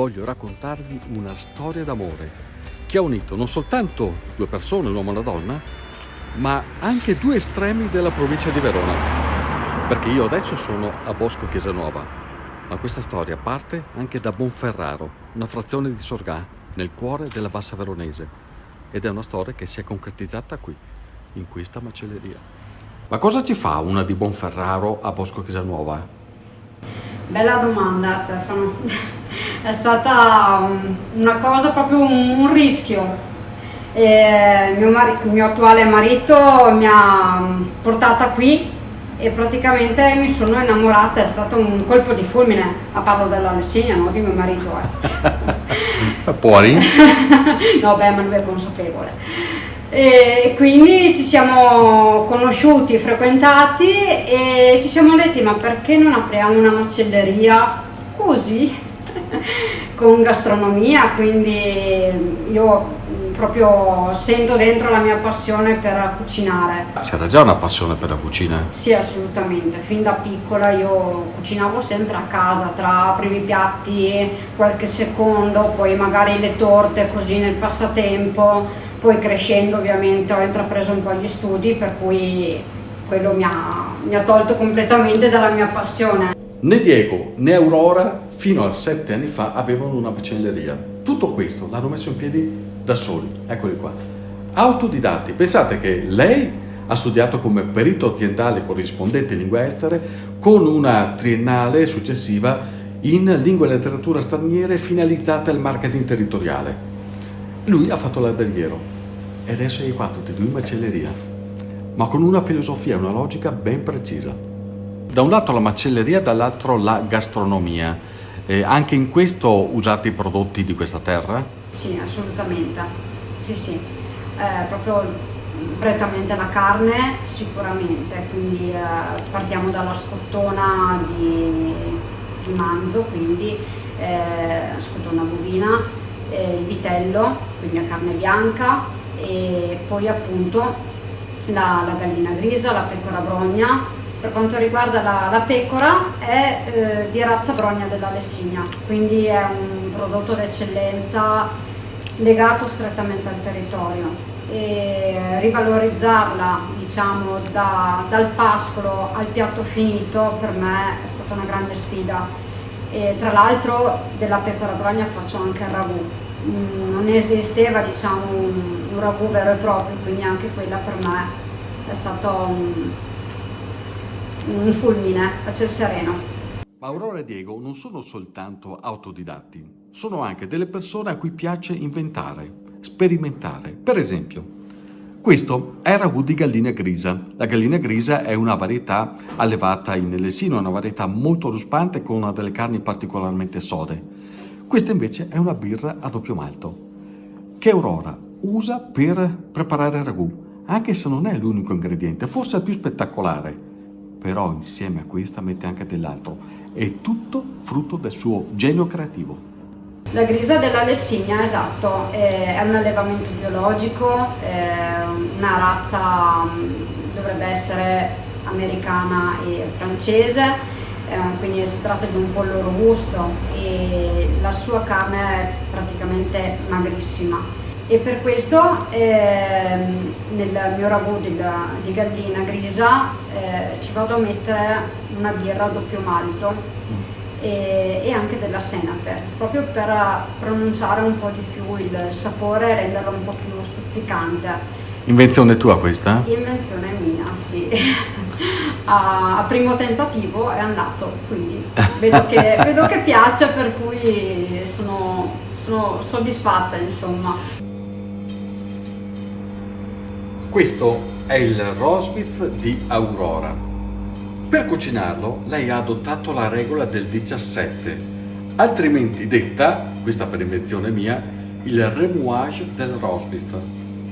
voglio raccontarvi una storia d'amore che ha unito non soltanto due persone, un uomo e una donna, ma anche due estremi della provincia di Verona. Perché io adesso sono a Bosco Chiesa-Nuova, ma questa storia parte anche da Bonferraro, una frazione di Sorgà, nel cuore della Bassa Veronese. Ed è una storia che si è concretizzata qui, in questa macelleria. Ma cosa ci fa una di Bonferraro a Bosco Chiesa-Nuova? Bella domanda, Stefano. È stata una cosa, proprio un rischio. Il mio attuale marito mi ha portata qui e praticamente mi sono innamorata, è stato un colpo di fulmine. Parlo della Lessigna, no? Di mio marito. Poi? No, beh, ma lui è consapevole. E quindi ci siamo conosciuti, frequentati e ci siamo detti: ma perché non apriamo una macelleria così, con gastronomia? Quindi io proprio sento dentro la mia passione per cucinare. C'era già una passione per la cucina? Sì, assolutamente. Fin da piccola io cucinavo sempre a casa, tra primi piatti, qualche secondo, poi magari le torte così nel passatempo. Poi crescendo ovviamente ho intrapreso un po' gli studi, per cui quello mi ha tolto completamente dalla mia passione. Né Diego né Aurora fino a 7 anni fa avevano una macelleria. Tutto questo l'hanno messo in piedi da soli, eccoli qua. Autodidatti. Pensate che lei ha studiato come perito aziendale corrispondente in lingue estere con una triennale successiva in lingua e letteratura straniere finalizzata al marketing territoriale. Lui ha fatto l'alberghiero e adesso è qua tutti e due in macelleria, ma con una filosofia, una logica ben precisa. Da un lato la macelleria, dall'altro la gastronomia. Anche in questo usate i prodotti di questa terra? Sì, assolutamente. Sì. Proprio prettamente la carne, sicuramente. Quindi partiamo dalla scottona di manzo, quindi scottona bovina, il vitello, quindi la carne bianca, e poi appunto la gallina grisa, la pecora brogna. Per quanto riguarda la pecora è di razza brogna della Lessigna, quindi è un prodotto d'eccellenza legato strettamente al territorio, e rivalorizzarla, diciamo, dal pascolo al piatto finito per me è stata una grande sfida. E tra l'altro della pecora brogna faccio anche il ragù. Non esisteva, diciamo, un ragù vero e proprio, quindi anche quella per me è stato un fulmine a ciel sereno. Aurora e Diego non sono soltanto autodidatti, sono anche delle persone a cui piace inventare, sperimentare. Per esempio, questo è il ragù di gallina grisa. La gallina grisa è una varietà allevata in Lessino, una varietà molto ruspante con una delle carni particolarmente sode. Questa invece è una birra a doppio malto, che Aurora usa per preparare il ragù, anche se non è l'unico ingrediente, forse è il più spettacolare. Però insieme a questa mette anche dell'altro. È tutto frutto del suo genio creativo. La grisa della Lessigna, esatto, è un allevamento biologico, è una razza, dovrebbe essere americana e francese, quindi si tratta di un pollo robusto e la sua carne è praticamente magrissima. E per questo nel mio ragù di gallina grisa ci vado a mettere una birra a doppio malto e anche della senape, proprio per pronunciare un po' di più il sapore e renderlo un po' più stuzzicante. Invenzione tua questa? Invenzione mia, sì. A primo tentativo è andato, quindi vedo che piace, per cui sono soddisfatta, insomma. Questo è il roast beef di Aurora. Per cucinarlo lei ha adottato la regola del 17, altrimenti detta, questa per invenzione mia, il remouage del roast beef.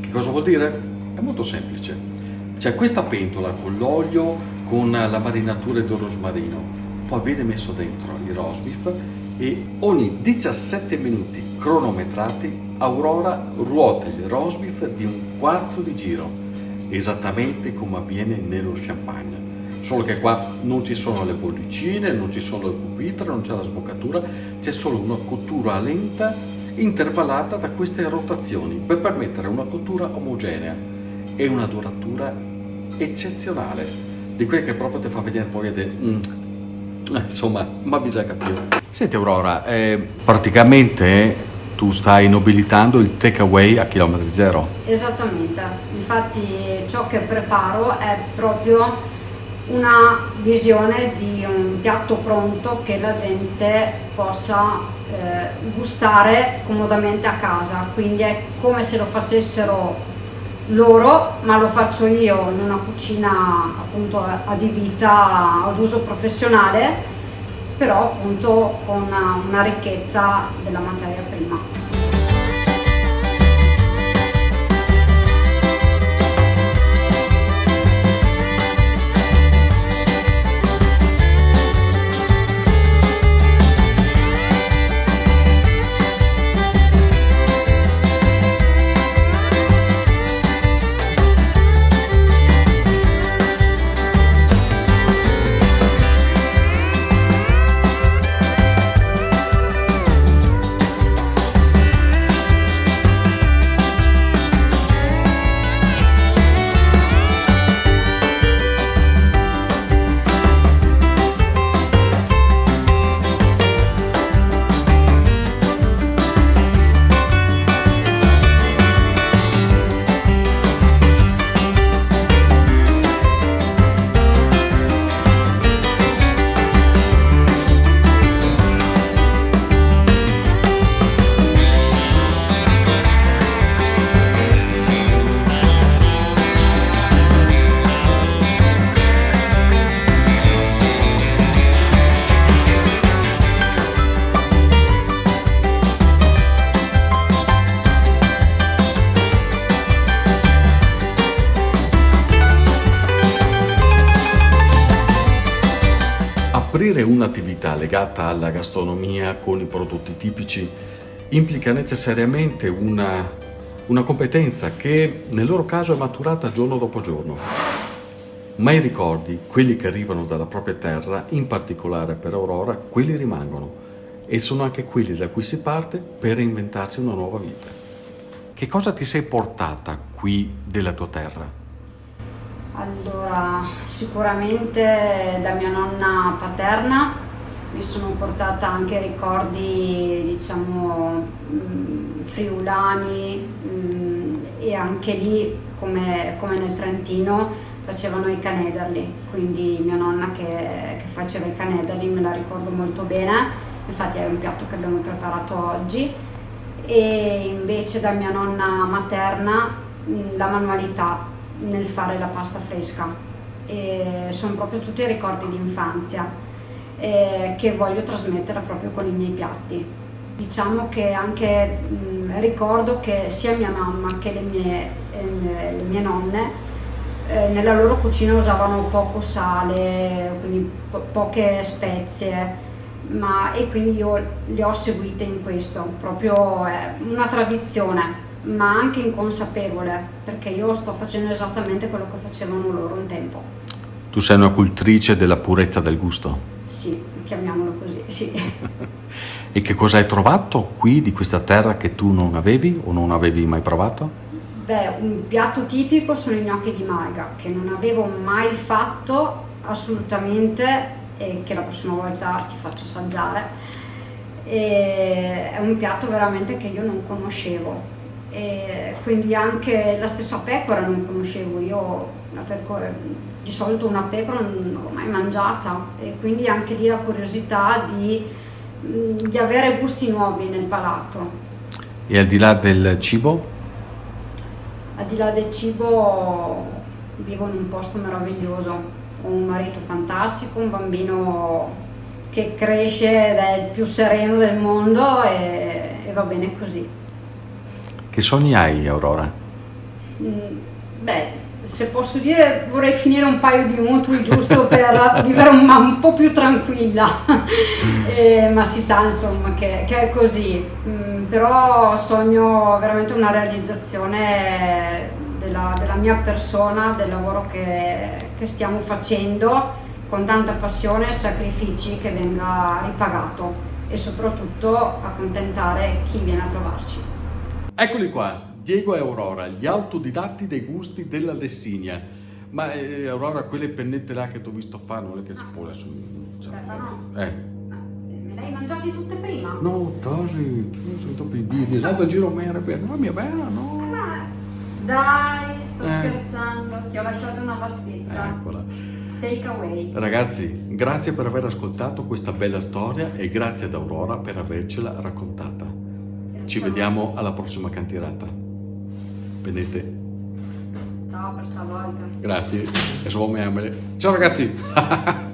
Che cosa vuol dire? È molto semplice. C'è questa pentola con l'olio, con la marinatura di rosmarino, poi viene messo dentro il roast beef e ogni 17 minuti cronometrati Aurora ruota il roast beef di un quarto di giro, esattamente come avviene nello champagne. solo che qua non ci sono le bollicine, non ci sono le pupitre, non c'è la sboccatura, c'è solo una cottura lenta intervallata da queste rotazioni per permettere una cottura omogenea e una duratura eccezionale, di quelle che proprio ti fa vedere poi insomma, ma bisogna capire. Senti Aurora, praticamente tu stai nobilitando il takeaway a chilometri zero. Esattamente, infatti ciò che preparo è proprio una visione di un piatto pronto che la gente possa gustare comodamente a casa, quindi è come se lo facessero loro, ma lo faccio io in una cucina appunto adibita ad uso professionale, però appunto con una ricchezza della materia prima. Aprire un'attività legata alla gastronomia con i prodotti tipici implica necessariamente una competenza che nel loro caso è maturata giorno dopo giorno. Ma i ricordi, quelli che arrivano dalla propria terra, in particolare per Aurora, quelli rimangono e sono anche quelli da cui si parte per reinventarsi una nuova vita. Che cosa ti sei portata qui della tua terra? Allora, sicuramente da mia nonna paterna mi sono portata anche ricordi, diciamo, friulani, e anche lì, come nel Trentino, facevano i canederli, quindi mia nonna che faceva i canederli me la ricordo molto bene, infatti è un piatto che abbiamo preparato oggi. E invece da mia nonna materna la manualità nel fare la pasta fresca, e sono proprio tutti i ricordi di infanzia che voglio trasmettere proprio con i miei piatti. Diciamo che anche ricordo che sia mia mamma che le mie nonne nella loro cucina usavano poco sale, quindi poche spezie, e quindi io le ho seguite in questo, proprio una tradizione, ma anche inconsapevole, perché io sto facendo esattamente quello che facevano loro un tempo. Tu sei una cultrice della purezza del gusto? Sì, chiamiamolo così, sì. E che cosa hai trovato qui di questa terra che tu non avevi o non avevi mai provato? Beh, un piatto tipico sono i gnocchi di malga, che non avevo mai fatto assolutamente e che la prossima volta ti faccio assaggiare. È un piatto veramente che io non conoscevo. E quindi anche la stessa pecora non conoscevo, io di solito una pecora non l'ho mai mangiata, e quindi anche lì la curiosità di avere gusti nuovi nel palato. E al di là del cibo? Al di là del cibo vivo in un posto meraviglioso, ho un marito fantastico, un bambino che cresce ed è il più sereno del mondo e va bene così. Che sogni hai, Aurora? Beh, se posso dire, vorrei finire un paio di mutui giusto per vivere un po' più tranquilla, ma si sa insomma che è così, però sogno veramente una realizzazione della mia persona, del lavoro che stiamo facendo con tanta passione e sacrifici, che venga ripagato e soprattutto accontentare chi viene a trovarci. Eccoli qua, Diego e Aurora, gli autodidatti dei gusti della Lessinia. Ma Aurora, quelle pennette là che ti ho visto fare, non è che si può adesso... Stefano? Me le hai mangiate tutte prima? No, dai, che sono troppi di salva giro mera, no, mia bella, no. Dai, sto scherzando, ti ho lasciato una vaschetta. Eccola. Take away. Ragazzi, grazie per aver ascoltato questa bella storia e grazie ad Aurora per avercela raccontata. Ci vediamo alla prossima cantirata. Venite. Ciao per stavolta. Grazie. E ciao ragazzi.